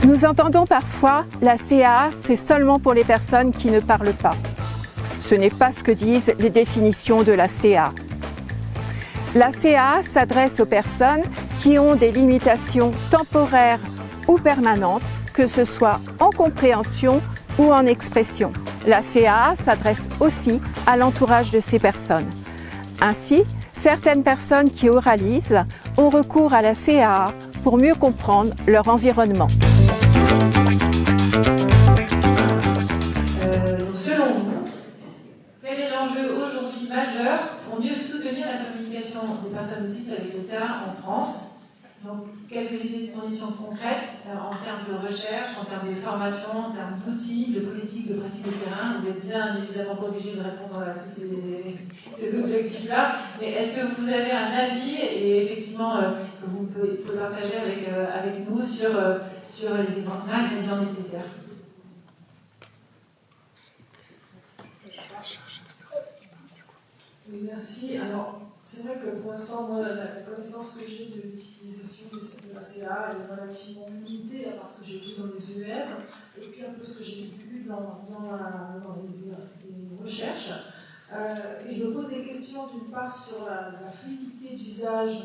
Nous entendons parfois la CAA, c'est seulement pour les personnes qui ne parlent pas. Ce n'est pas ce que disent les définitions de la CAA. La CAA s'adresse aux personnes qui ont des limitations temporaires ou permanentes, que ce soit en compréhension ou en expression. La CAA s'adresse aussi à l'entourage de ces personnes. Ainsi, certaines personnes qui oralisent ont recours à la CAA pour mieux comprendre leur environnement. Selon vous, quel est l'enjeu aujourd'hui majeur pour mieux soutenir la communication des personnes autistes avec le CA en France? Donc, quelques idées de conditions concrètes en termes de recherche, en termes de formation, en termes d'outils, de politique, de pratique de terrain. Vous n'êtes bien évidemment pas obligé de répondre à tous ces objectifs-là, mais est-ce que vous avez un avis et effectivement que vous pouvez partager avec nous sur les ingrédients nécessaires? Oui, merci. Alors, c'est vrai que pour l'instant, moi, la connaissance que j'ai de l'utilisation de la CA est relativement limitée, parce que j'ai vu dans les EM, et puis un peu ce que j'ai vu dans les recherches. Et je me pose des questions, d'une part, sur la fluidité d'usage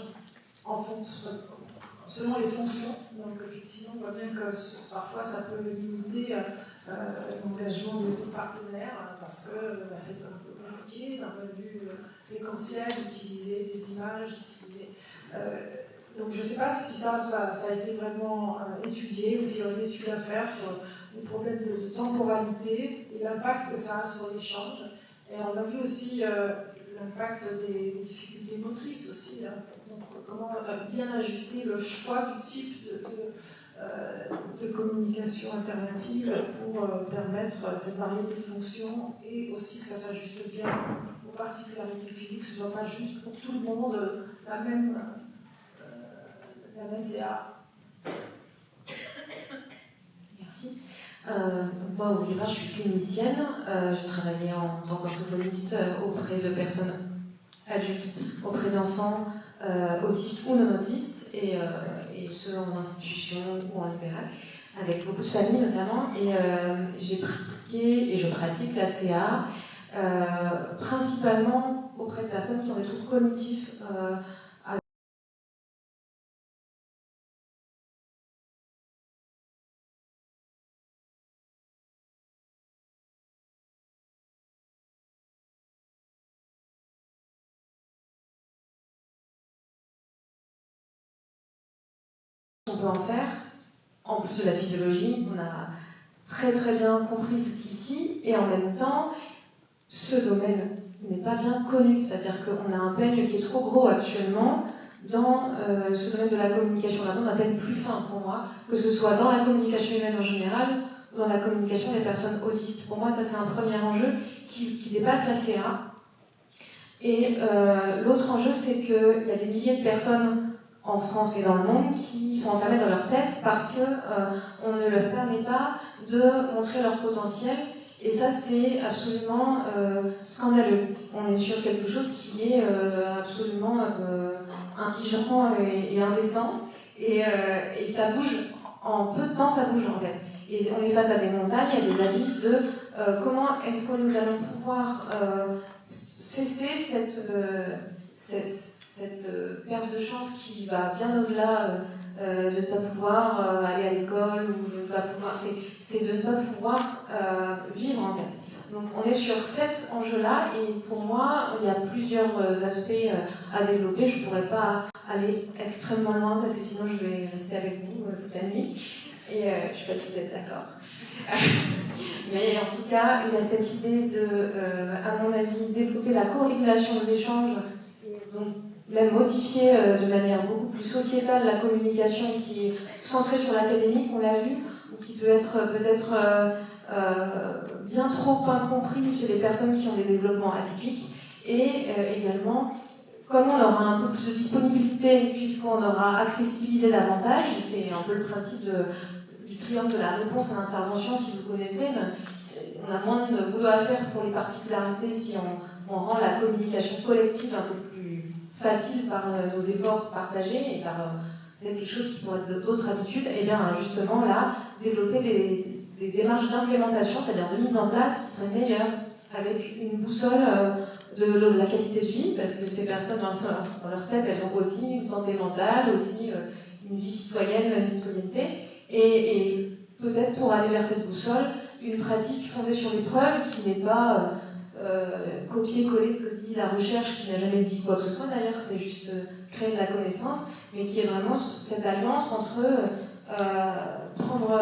en fonction, selon les fonctions. Donc, effectivement, on voit bien que parfois, ça peut limiter l'engagement des autres partenaires, parce que c'est un peu compliqué d'un point de vue séquentiel, d'utiliser des images, donc je ne sais pas si ça a été vraiment étudié, ou s'il y aurait une étude à faire sur les problèmes de temporalité et l'impact que ça a sur l'échange. Et on a vu aussi l'impact des difficultés motrices aussi, hein. Donc comment bien ajuster le choix du type de communication alternative pour permettre cette variété de fonctions, et aussi que ça s'ajuste bien aux particularités physiques, que ce ne soit pas juste pour tout le monde la même CA. Merci. Moi, au départ, je suis clinicienne. J'ai travaillé en tant qu'orthophoniste auprès de personnes adultes, auprès d'enfants autistes ou non autistes, et ceux en institution ou en libéral, avec beaucoup de familles notamment. Et j'ai pratiqué et je pratique la CA principalement auprès de personnes qui ont des troubles cognitifs. On peut en faire, en plus de la physiologie, on a très très bien compris ici, et en même temps, ce domaine n'est pas bien connu, c'est-à-dire qu'on a un peigne qui est trop gros actuellement dans ce domaine de la communication. Là, on a un peigne plus fin pour moi, que ce soit dans la communication humaine en général ou dans la communication des personnes autistes. Pour moi, ça c'est un premier enjeu qui dépasse la CA. Et l'autre enjeu, c'est qu'il y a des milliers de personnes en France et dans le monde qui sont enfermées dans leur tête parce qu'on ne leur permet pas de montrer leur potentiel. Et ça, c'est absolument scandaleux. On est sur quelque chose qui est absolument indigérant et indécent. Et ça bouge, en peu de temps, ça bouge en fait. Et on est face à des montagnes, il y a des abysses de comment est-ce que nous allons pouvoir cesser cette perte de chance qui va bien au-delà de ne pas pouvoir aller à l'école, ou de ne pas pouvoir, c'est de ne pas pouvoir vivre en fait. Donc on est sur cet enjeu-là, et pour moi il y a plusieurs aspects à développer. Je ne pourrais pas aller extrêmement loin parce que sinon je vais rester avec vous toute la nuit, et je ne sais pas si vous êtes d'accord. Mais en tout cas, il y a cette idée de, à mon avis, développer la co-régulation de l'échange, et donc même modifier de manière beaucoup plus sociétale la communication qui est centrée sur l'académique, on l'a vu, ou qui peut être peut-être bien trop incomprise chez les personnes qui ont des développements atypiques, et également, comme on aura un peu plus de disponibilité puisqu'on aura accessibilisé davantage, c'est un peu le principe du triangle de la réponse à l'intervention, si vous connaissez, on a moins de boulot à faire pour les particularités si on rend la communication collective un peu plus facile par nos efforts partagés et par peut-être quelque chose qui pourrait être d'autres habitudes, et bien justement là, développer des démarches d'implémentation, c'est-à-dire de mise en place qui seraient meilleures, avec une boussole de la qualité de vie, parce que ces personnes, dans leur tête, elles ont aussi une santé mentale, aussi une vie citoyenne, une citoyenneté, et peut-être pour aller vers cette boussole, une pratique fondée sur les preuves, qui n'est pas copier-coller ce que dit la recherche, qui n'a jamais dit quoi que ce soit d'ailleurs, c'est juste créer de la connaissance, mais qui est vraiment cette alliance entre prendre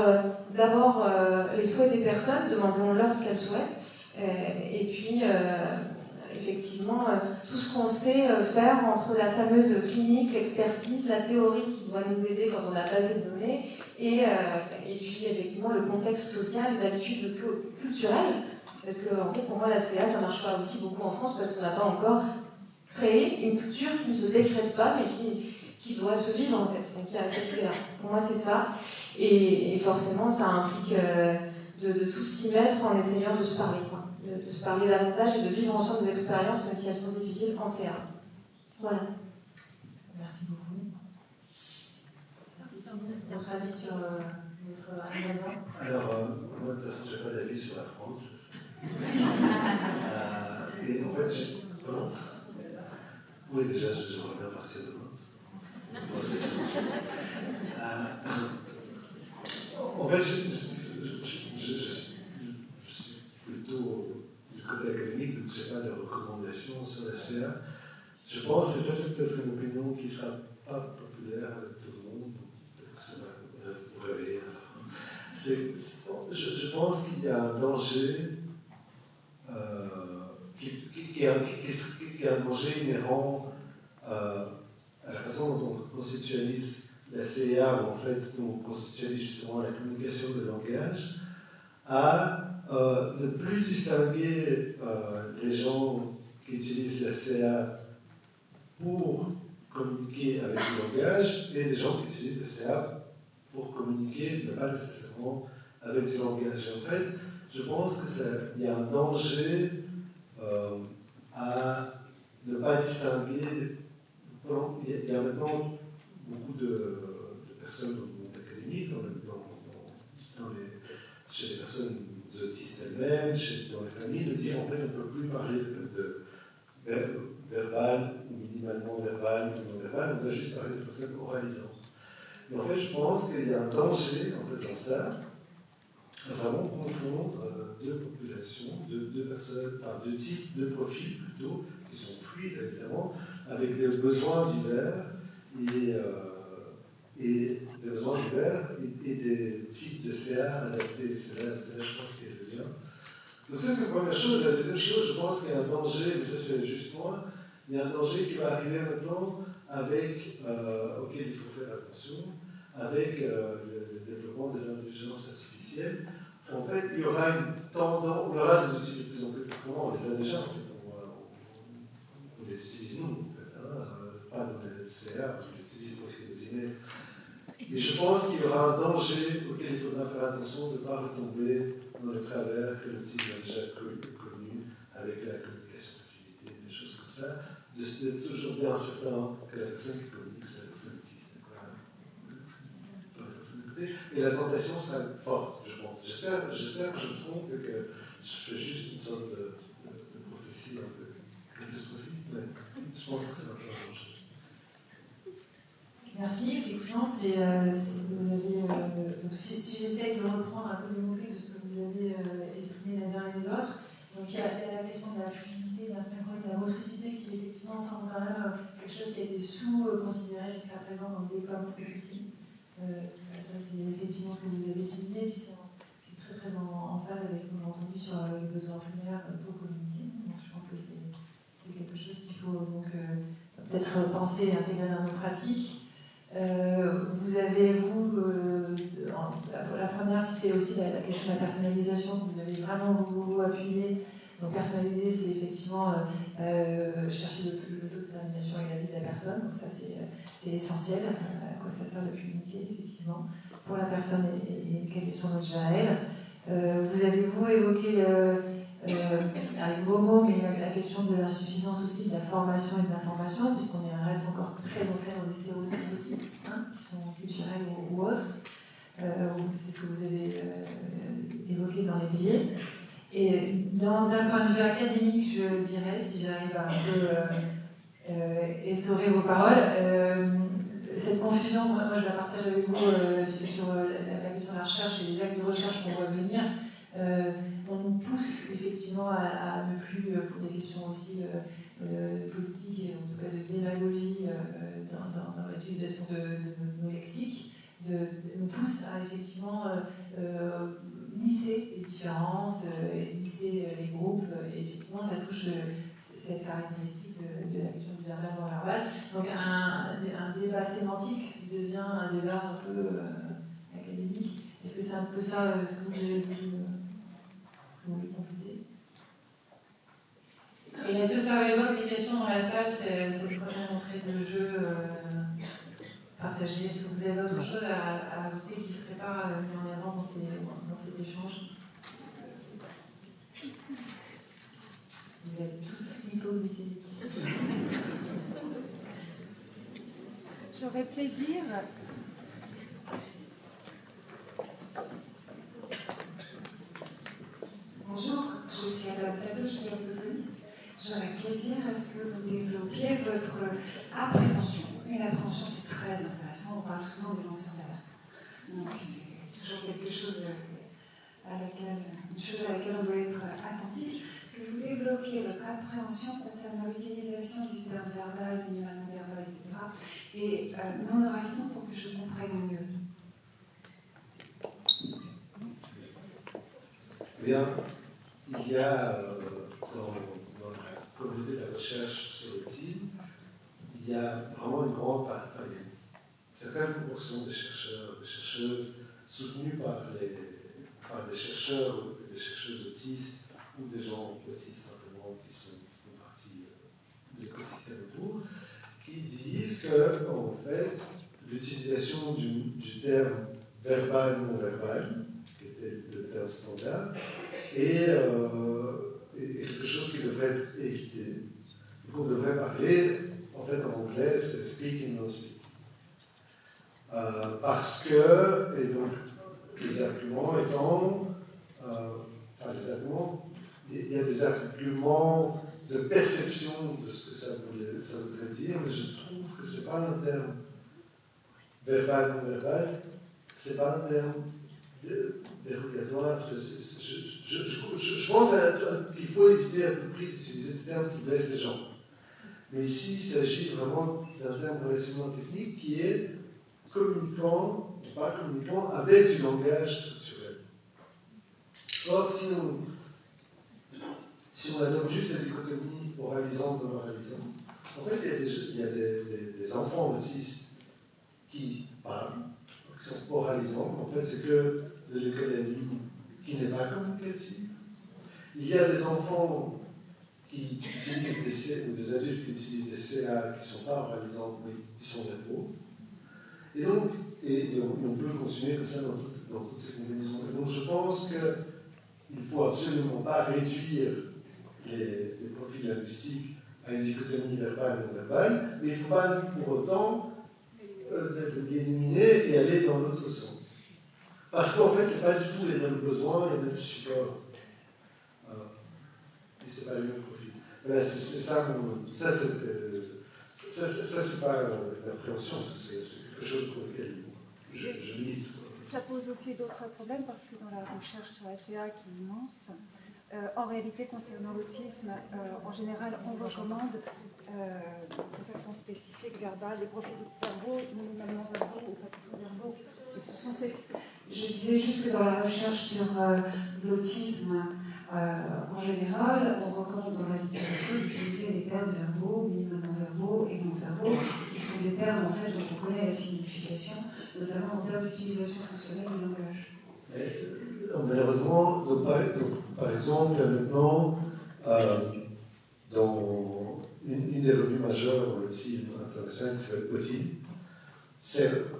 d'abord les souhaits des personnes, demandons-leur ce qu'elles souhaitent, et puis effectivement tout ce qu'on sait faire entre la fameuse clinique, l'expertise, la théorie qui doit nous aider quand on n'a pas assez de données, et puis effectivement le contexte social, les habitudes culturelles, parce que en fait pour moi la CA ça marche pas aussi beaucoup en France parce qu'on n'a pas encore créé une culture qui ne se décrète pas mais qui doit se vivre en fait. Donc il y a cette idée-là. Pour moi c'est ça, et forcément ça implique de tous s'y mettre en essayant de se parler, quoi. De se parler davantage et de vivre ensemble des expériences même si elles sont difficiles en CA. Voilà. Merci beaucoup. Votre avis sur votre animation? Alors, moi de toute façon, je n'ai pas d'avis sur la France. Et en fait, pardon? Oui, déjà, j'aimerais bien partir demain. En fait, je suis plutôt du côté académique, donc je n'ai pas de recommandations sur la CA. Je pense, et ça c'est peut-être une opinion qui ne sera pas populaire avec tout le monde, peut-être que ça va vous réveiller. Je pense qu'il y a un danger, qu'il y a un danger inhérent à la façon dont on conceptualise la CA, ou en fait, dont on conceptualise justement la communication de langage, à ne plus distinguer les gens qui utilisent la CA pour communiquer avec le langage et les gens qui utilisent la CA pour communiquer, mais pas nécessairement avec du langage. Et en fait, je pense qu'il y a un danger à ne pas distinguer. Il y a maintenant beaucoup de personnes dans le monde académique, chez les personnes autistes elles-mêmes, dans les familles, de dire en fait on ne peut plus parler de verbal ou minimalement verbal ou non verbal, on doit juste parler de personnes oralisantes. Et en fait, je pense qu'il y a un danger en faisant ça, à vraiment confondre deux populations, deux personnes, enfin deux types, deux profils plutôt, qui sont fluides évidemment, avec des besoins divers et des besoins divers et des types de CA adaptés. C'est là, je pense qu'il y a le lien. Donc ça, c'est la première chose. La deuxième chose, je pense qu'il y a un danger, mais ça c'est juste moi, il y a un danger qui va arriver maintenant auquel il faut faire attention, avec le développement des intelligences artificielles. En fait, il y aura une tendance, on aura des outils de plus en plus performants, on les a déjà, en fait, on les utilise nous, en fait, pas dans les CA, on les utilise pour écrire des emails. Et je pense qu'il y aura un danger auquel il faudra faire attention de ne pas retomber dans le travers que l'outil a déjà connu avec la communication facilitée, des choses comme ça, de toujours bien certain que la personne qui communique, c'est la personne autiste, pas la personne de côté. Et la tentation sera forte, je pense. J'espère que je me trompe et que je fais juste une sorte de prophétie un peu catastrophiste, mais je pense que ça va pas changer. Merci, effectivement, vous avez, si j'essaie de reprendre un peu les mots-clés de ce que vous avez exprimé les uns et les autres, donc il y a la question de la fluidité, de la synchronie, de la motricité qui effectivement semble quand même quelque chose qui a été sous-considéré jusqu'à présent dans le déploiement de cet outil. Ça c'est effectivement ce que vous avez souligné, puis c'est très très en phase avec ce qu'on a entendu sur les besoins primaires pour communiquer. Donc je pense que c'est quelque chose qu'il faut donc peut-être penser et intégrer dans nos pratiques. Vous avez, la première, c'était aussi la question de la personnalisation, que vous avez vraiment vous appuyé. Donc, personnaliser, c'est effectivement chercher le taux de détermination et la vie de la personne. Donc, ça, c'est essentiel. À quoi ça sert de communiquer, effectivement, pour la personne et quel est son objet à elle. Vous avez, évoqué, avec vos mots, mais la question de l'insuffisance aussi de la formation et de l'information, puisqu'on reste encore très ancré dans des stéréotypes aussi, qui sont ou autre. C'est ce que vous avez évoqué dans les biais. Et d'un point de vue académique, je dirais, si j'arrive à un peu essorer vos paroles, cette confusion, moi je la partage avec vous sur la question de la recherche et les actes de recherche qu'on voit venir. On nous pousse effectivement à ne plus, pour des questions aussi politiques et en tout cas de démagogie dans l'utilisation de nos lexiques, nous pousse à effectivement lisser les différences, lisser les groupes, et effectivement ça touche cette caractéristique de l'action du verbal non-verbal. Donc un débat sémantique devient un débat un peu académique. Est-ce que c'est un peu ça ce que vous avez voulu compléter? Et est-ce que ça évoque des questions dans la salle, cette première entrée de jeu partagée? Est-ce que vous avez autre chose à ajouter qui ne serait pas mis en avant dans cet échange? Vous êtes tous hypoglycémiques. J'aurais plaisir. Bonjour, je suis Adam Cadeau, je suis orthophoniste. J'aurais plaisir à ce que vous développiez votre appréhension. Une appréhension, c'est très intéressant. On parle souvent des lanceurs d'alerte. Donc, c'est toujours quelque chose à laquelle on doit être attentif. Que vous développiez votre appréhension concernant l'utilisation du terme verbal, minimalement verbal, etc. Et non oralisant pour que je comprenne mieux. Eh bien, il y a dans la communauté de la recherche sur l'autisme, il y a vraiment une grande part, il y a une certaine proportion des chercheurs, des chercheuses soutenus par des chercheurs et des chercheuses autistes ou des gens autistes simplement qui font partie de l'écosystème autour, qui disent que, en fait, l'utilisation du terme verbal-non-verbal, qui était le terme standard, est quelque chose qui devrait être évité. Donc on devrait parler, en fait en anglais, c'est speaking non speak. Parce que, et donc les arguments étant, il y a des arguments de perception de ce que ça voudrait dire, mais je trouve que ce n'est pas un terme verbal-non-verbal, ce n'est pas un terme dérogatoire. Je pense qu'il faut éviter à tout prix d'utiliser des termes qui blessent les gens. Mais ici, il s'agit vraiment d'un terme relativement technique qui est communiquant, ou pas communiquant, avec du langage structurel. Or, si on adopte juste la dichotomie oralisante-non-oralisante, en fait, il y a des enfants autistes qui parlent, qui sont oralisants. En fait, c'est que de l'écolalie qui n'est pas communicative. Il y a des enfants qui utilisent ou des adultes qui utilisent des CA qui ne sont pas oralisants, mais qui sont verbaux. Et donc, on peut continuer comme ça dans toutes ces combinaisons. Et donc, je pense qu'il ne faut absolument pas réduire les profils linguistiques à une dichotomie verbale et non verbale, mais il ne faut pas pour autant les éliminer et aller dans l'autre sens. Parce qu'en fait, ce n'est pas du tout les mêmes besoins, les mêmes supports. Et ce n'est pas les mêmes profils. Voilà, c'est ça, c'est pas l'appréhension, c'est quelque chose pour lequel je milite. Ça pose aussi d'autres problèmes parce que dans la recherche sur la CA qui est immense, en réalité, concernant l'autisme, en général, on recommande de façon spécifique verbale les profils verbaux, minimalement verbaux ou pas tout verbaux. Je disais juste que dans la recherche sur l'autisme, en général, on recommande dans la littérature d'utiliser les termes verbaux, minimalement verbaux et non verbaux, qui sont des termes en fait dont on connaît la signification, notamment en termes d'utilisation fonctionnelle du langage. Malheureusement, par exemple, maintenant, dans une des revues majeures dans l'autisme international qui s'appelle Autisme,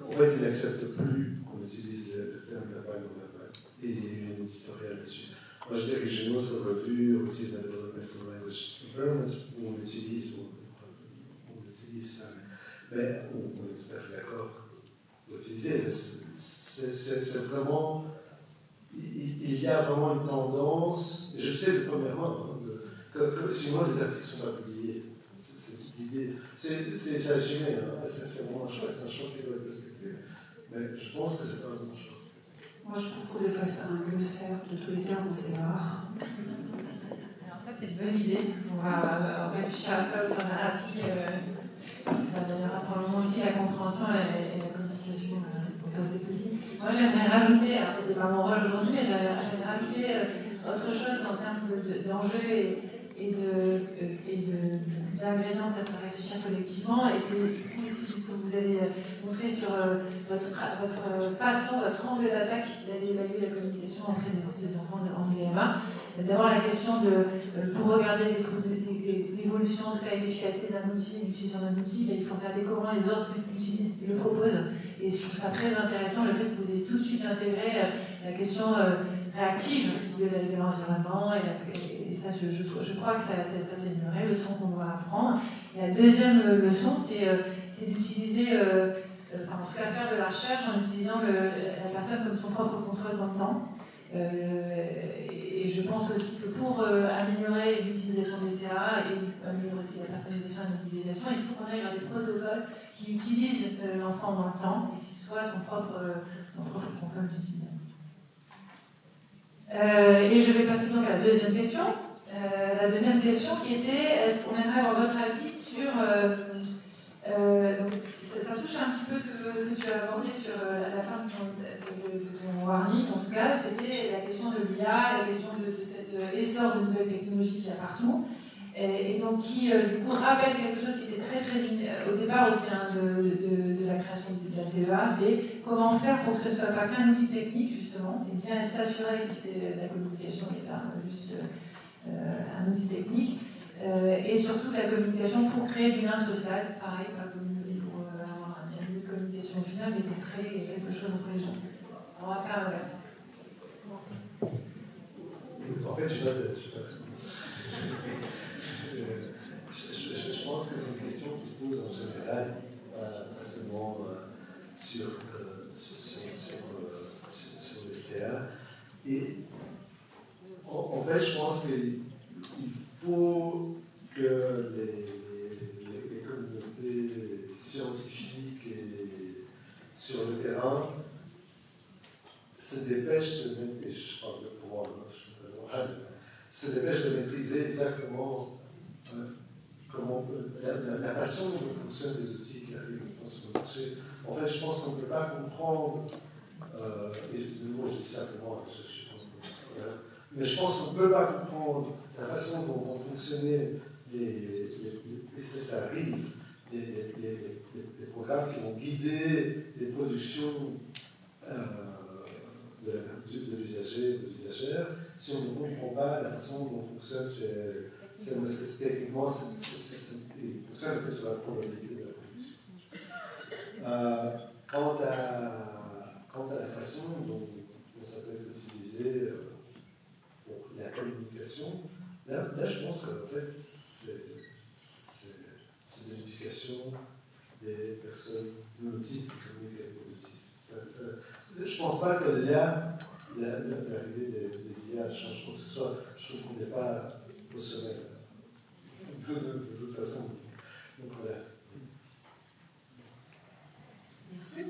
en fait, il n'accepte plus qu'on utilise le terme verbal ou non verbal. Et il y a eu un éditorial là-dessus. Moi, je dirais que j'ai une autre revue, Autism and Developmental Language Impairment, où on utilise ça. Mais on est tout à fait d'accord pour utiliser. c'est vraiment, il y a vraiment une tendance, et je sais de première main, que sinon les articles ne sont pas publiés. C'est l'idée, c'est assumé, hein. C'est vraiment un choix, c'est un choix qui doit être respecté, mais je pense que c'est pas un bon choix. Moi, je pense qu'on devrait faire un glossaire de tous les termes en CA. Alors ça, c'est une bonne idée. On va réfléchir à ça au sein d'un article. Ça donnera probablement aussi la compréhension et la communication autour de ces petits. Moi, j'aimerais rajouter, alors c'était pas mon rôle aujourd'hui, mais j'aimerais rajouter autre chose en termes d'enjeux et d'ingrédients peut-être à réfléchir collectivement. Et c'est aussi ce que vous avez montré sur votre façon, votre angle d'attaque d'aller évaluer la communication auprès des enfants en IMA. D'abord la question pour regarder l'évolution, en tout cas l'efficacité d'un outil, l'utilisation d'un outil, il faut regarder comment les autres l'utilisent et le proposent. Et je trouve ça très intéressant le fait que vous ayez tout de suite intégré la question réactive de l'environnement. Et ça, je crois que ça c'est une vraie leçon qu'on doit apprendre. Et la deuxième leçon, c'est d'utiliser, en tout cas faire de la recherche en utilisant la personne comme son propre contrôle dans le temps. Et je pense aussi que pour améliorer l'utilisation des CA et améliorer aussi la personnalisation et la mobilisation, il faut qu'on ait des protocoles qui utilisent l'enfant dans le temps et qui soit son propre contrôle d'utilisation. Et je vais passer donc à la deuxième question. La deuxième question qui était, est-ce qu'on aimerait avoir votre avis sur... donc ça touche un petit peu ce que tu as abordé sur la fin de ton warning, en tout cas, c'était la question de l'IA, la question de cet essor de nouvelles technologies qu'il y a partout, et donc qui, du coup, rappelle quelque chose qui était très au départ aussi de la création de la CEA, c'est comment faire pour que ce ne soit pas qu'un outil technique, justement, et bien s'assurer que c'est la communication et pas juste un outil technique, et surtout la communication pour créer du lien social, pareil, pas communiquer pour avoir un lieu de communication au final, mais pour créer quelque chose entre les gens. On va faire le reste. En fait, je pense que c'est une question qui se pose en général, pas seulement sur les CA. Et en fait, je pense qu'il faut que les communautés scientifiques et sur le terrain se dépêchent de, et je parle pour moi, se dépêchent de maîtriser exactement comment la façon dont fonctionnent les outils qui arrivent sur le marché. En fait, je pense qu'on ne peut pas comprendre, et de nouveau je dis ça pour moi, mais je pense qu'on ne peut pas comprendre la façon dont vont fonctionner et ça arrive, les programmes qui vont guider les productions de l'usager, de l'usagère, si on ne comprend pas la façon dont fonctionne techniquement, il fonctionne un peu sur la probabilité de la production. Quant à la façon dont ça peut être utilisé pour la communication, là je pense qu'en fait, c'est de l'éducation des personnes autistes qui communiquent avec les autistes. Je ne pense pas que l'arrivée des IA change quoi que ce soit. Je trouve qu'on n'est pas au sommet de toute façon. Donc voilà. Merci.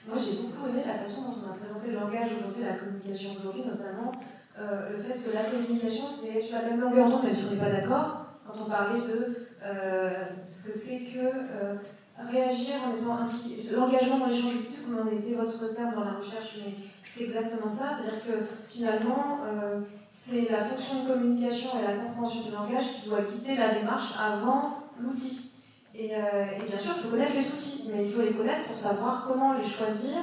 Moi, j'ai beaucoup aimé la façon dont on a présenté le langage aujourd'hui, la communication aujourd'hui, notamment le fait que la communication, c'est sur la même longueur d'onde, même si on n'est pas d'accord, quand on parlait de ce que c'est que réagir en étant impliqué. L'engagement dans l'échange d'études, comme en était votre terme dans la recherche, mais c'est exactement ça. C'est-à-dire que finalement, c'est la fonction de communication et la compréhension du langage qui doit guider la démarche avant l'outil. Et bien sûr, il faut connaître les outils, mais il faut les connaître pour savoir comment les choisir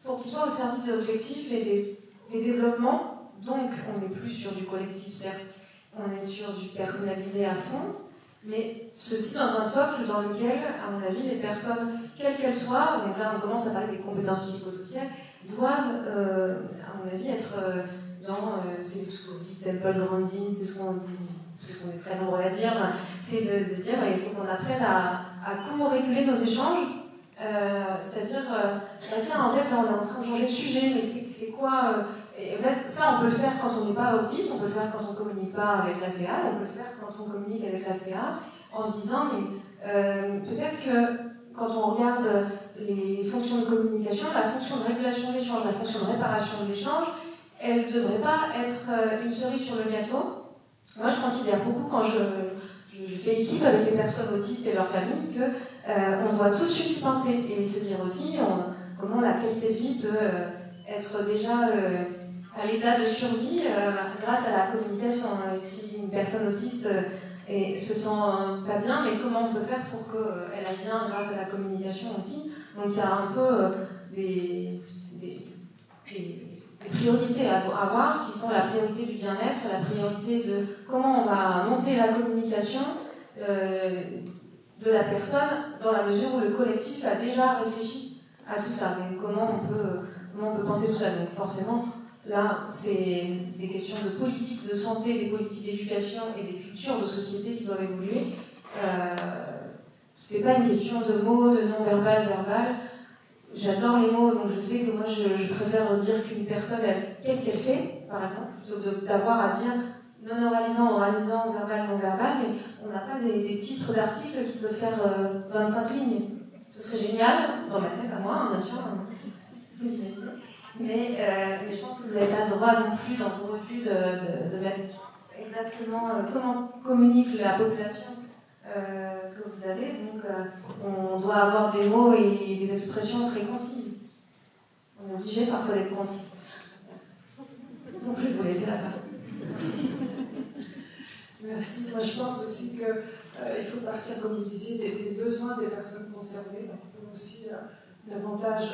pour qu'ils soient au service des objectifs et des développements. Donc, on n'est plus sur du collectif, certes, on est sur du personnalisé à fond, mais ceci dans un socle dans lequel, à mon avis, les personnes, quelles qu'elles soient, donc là on commence à parler des compétences psychosociales, doivent, à mon avis, être dans, c'est ce qu'on dit temple grounding, c'est ce qu'on est très nombreux à dire, c'est de dire il faut qu'on apprenne à co-réguler nos échanges C'est-à-dire, tiens, en fait, là, on est en train de changer de sujet, mais c'est quoi et en fait, ça, on peut le faire quand on n'est pas autiste, on peut le faire quand on ne communique pas avec la CA, on peut le faire quand on communique avec la CA, en se disant, mais peut-être que quand on regarde les fonctions de communication, la fonction de régulation de l'échange, la fonction de réparation de l'échange, elle ne devrait pas être une cerise sur le gâteau. Moi, je considère beaucoup, quand je fais équipe avec les personnes autistes et leurs familles, qu'on doit tout de suite y penser et se dire aussi comment la qualité de vie peut être déjà à l'état de survie grâce à la communication. Si une personne autiste se sent pas bien, mais comment on peut faire pour qu'elle aille bien grâce à la communication aussi. Donc il y a un peu des priorités à avoir, qui sont la priorité du bien-être, la priorité de comment on va monter la communication de la personne, dans la mesure où le collectif a déjà réfléchi à tout ça. Donc comment on peut penser tout ça. Donc forcément, là, c'est des questions de politique de santé, des politiques d'éducation et des cultures de société qui doivent évoluer. C'est pas une question de mots, de non-verbal, verbal. J'adore les mots, donc je sais que moi je préfère dire qu'une personne, qu'est-ce qu'elle fait, par exemple, plutôt d'avoir à dire non-oralisant, oralisant, verbal, non-verbal, mais on n'a pas des titres d'articles qui peuvent faire 25 lignes. Ce serait génial, dans ma tête à moi, bien sûr, vous imaginez. Mais je pense que vous n'avez pas le droit non plus, dans vos revues, de mettre exactement comment communique la population que vous avez. Donc, on doit avoir des mots et des expressions très concises. On est obligé parfois d'être concis. Donc, je vais vous laisser la parole. Merci. Moi, je pense aussi qu'il faut partir, comme vous disiez, des besoins des personnes concernées. Donc, il faut aussi davantage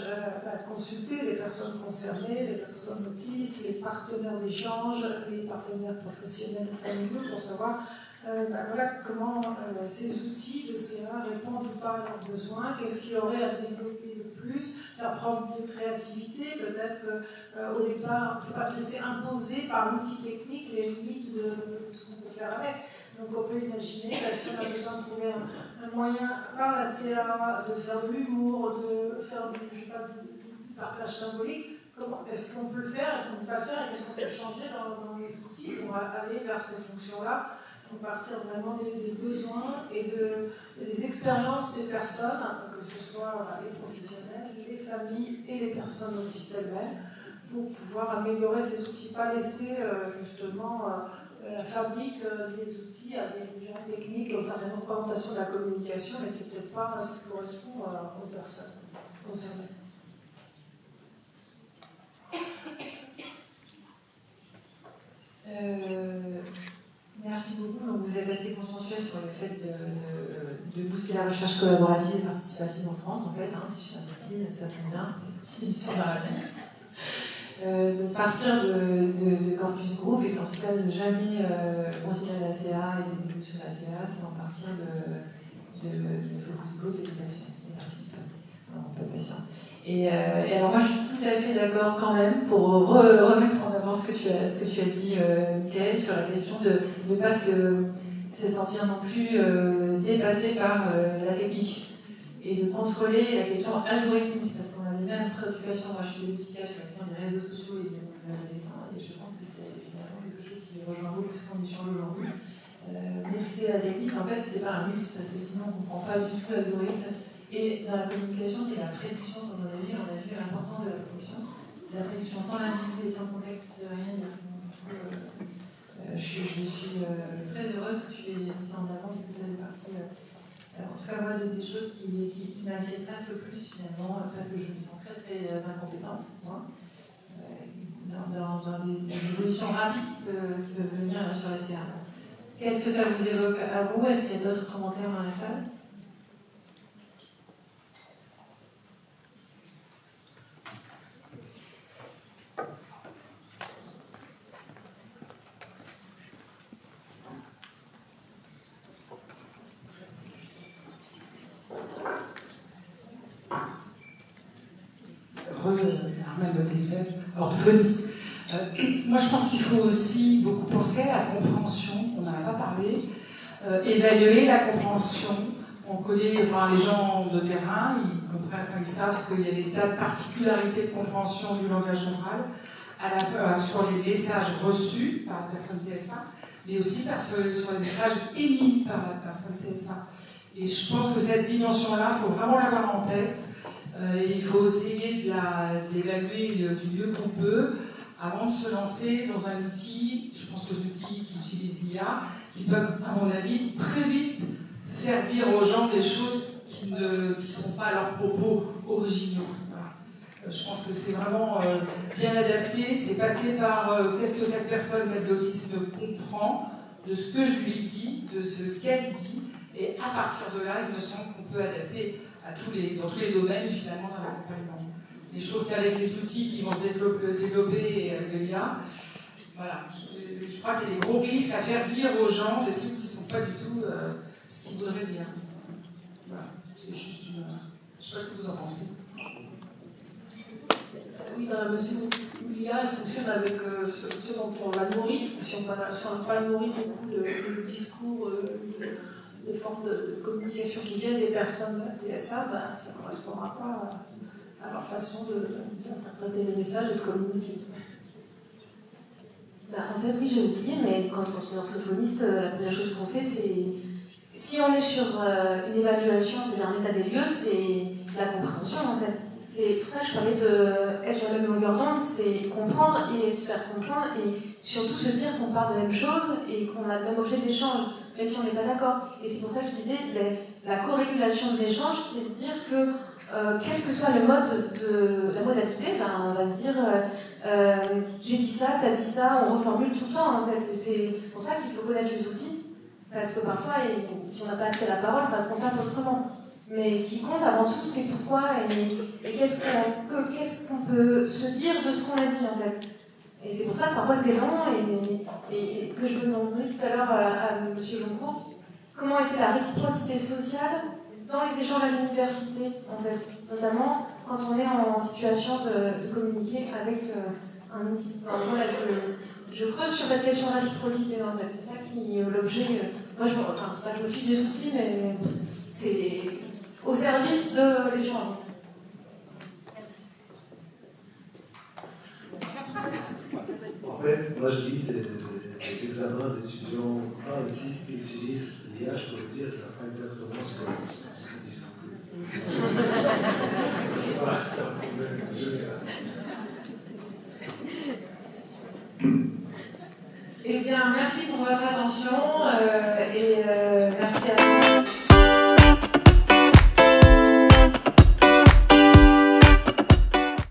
consulter les personnes concernées, les personnes autistes, les partenaires d'échange, les partenaires professionnels ou familiaux pour savoir comment ces outils de CA répondent ou pas à leurs besoins, qu'est-ce qu'il y aurait à développer le plus, faire preuve de créativité, peut-être qu'au départ, il ne faut pas se laisser imposer par l'outil technique les limites de ce qu'on peut faire avec. Donc on peut imaginer, si on a besoin de trouver un moyen par la CA de faire de l'humour, de faire du partage symbolique, est-ce qu'on peut le faire, est-ce qu'on ne peut pas le faire, et qu'est-ce qu'on peut changer dans les outils pour aller vers ces fonctions-là, pour partir vraiment des besoins et des expériences des personnes, que ce soit les professionnels, les familles et les personnes autistes elles-mêmes, pour pouvoir améliorer ces outils, pas laisser justement la fabrique des outils avec des gens techniques et une certaine représentation de la communication, mais qui n'est peut-être pas ce qui correspond aux personnes concernées. Merci beaucoup. Donc vous êtes assez consensuel sur le fait de booster la recherche collaborative et participative en France, en fait, si je suis ici, ça tombe bien, c'est une mission dans la vie. De partir de corpus groupe et en tout cas de ne jamais considérer la CA et les évolutions de la CA sans partir de focus group et de patient, et participants, non, pas patient. Et alors moi je suis tout à fait d'accord quand même pour remettre en avant ce que tu as dit, Michael, sur la question de ne pas se sentir non plus dépassé par la technique. Et de contrôler la question algorithmique, parce qu'on a les mêmes préoccupations. Moi, je suis psychiatre sur la question des réseaux sociaux et des adolescents, et je pense que c'est finalement quelque chose qui les rejoint beaucoup ce qu'on échange aujourd'hui. Maîtriser la technique, en fait, c'est pas un luxe, parce que sinon, on ne comprend pas du tout l'algorithme. Et dans la communication, c'est la prédiction, comme on a vu l'importance de la prédiction. La prédiction sans l'individu et sans le contexte, c'est rien. Je suis très heureuse que tu aies mis ça en avant, parce que ça fait partie. En tout cas, moi, des choses qui m'inquiètent presque plus, finalement, parce que je me sens très, très incompétente, moi, dans les évolutions rapides qui peuvent venir sur la CA. Qu'est-ce que ça vous évoque à vous? Est-ce qu'il y a d'autres commentaires dans la salle? Orthophoniste. Moi, je pense qu'il faut aussi beaucoup penser à la compréhension, on n'en a pas parlé, évaluer la compréhension. On connaît, les gens de terrain, ils contraire, quand ils savent qu'il y a des tas de particularités de compréhension du langage oral, à la fois sur les messages reçus par la personne TSA, mais aussi sur les messages émis par la personne TSA. Et je pense que cette dimension-là, il faut vraiment l'avoir en tête. Il faut essayer de l'évaluer du mieux qu'on peut avant de se lancer dans un outil, je pense que l'outil qui utilise l'IA, qui peuvent, à mon avis, très vite faire dire aux gens des choses qui ne sont pas leurs propos originaux. Voilà. Je pense que c'est vraiment bien adapté, c'est passé par qu'est-ce que cette personne qui a de l'autisme comprend, de ce que je lui dis, de ce qu'elle dit, et à partir de là, il me semble qu'on peut adapter dans tous les domaines finalement d'un accompagnement. Et je trouve qu'avec les outils qui vont se développer avec de l'IA, voilà, je crois qu'il y a des gros risques à faire dire aux gens des trucs qui ne sont pas du tout ce qu'ils voudraient dire. Voilà, c'est juste une... Je ne sais pas ce que vous en pensez. Oui, dans la mesure où l'IA elle fonctionne avec ce dont on la nourrit. Si on n'a pas nourri beaucoup le discours, les formes de communication qui viennent des personnes de la TSA, ben, ça ne correspondra pas à leur façon d'interpréter les messages et de communiquer. En fait, oui, j'ai oublié, mais quand on est orthophoniste, la première chose qu'on fait, c'est... Si on est sur une évaluation, c'est-à-dire un état des lieux, c'est la compréhension, en fait. C'est pour ça que je parlais d'être sur la même longueur d'onde, c'est comprendre et se faire comprendre, et surtout se dire qu'on parle de la même chose et qu'on a le même objet d'échange, même si on n'est pas d'accord. Et c'est pour ça que je disais, la corrélation de l'échange, c'est se dire que, quel que soit le mode la modalité, ben, on va se dire j'ai dit ça, t'as dit ça, on reformule tout le temps. En fait. C'est pour ça qu'il faut connaître les outils, parce que parfois, si on n'a pas assez la parole, ben, on passe autrement. Mais ce qui compte avant tout, c'est pourquoi et qu'est-ce qu'on peut se dire de ce qu'on a dit en fait. Et c'est pour ça que parfois c'est long et que je me demandais tout à l'heure à M. Joncourt, comment était la réciprocité sociale dans les échanges à l'université, en fait, notamment quand on est en situation de communiquer avec un outil. Voilà, je creuse sur cette question de réciprocité, en fait. C'est ça qui est l'objet. Moi, c'est pas que je me fiche des outils, mais c'est au service de l'échange. En fait, moi je lis des examens d'étudiants autistes qui utilisent l'IA, je peux vous dire, c'est pas exactement ce qu'ils disent non plus. C'est pas un problème général. Eh bien, merci pour votre attention et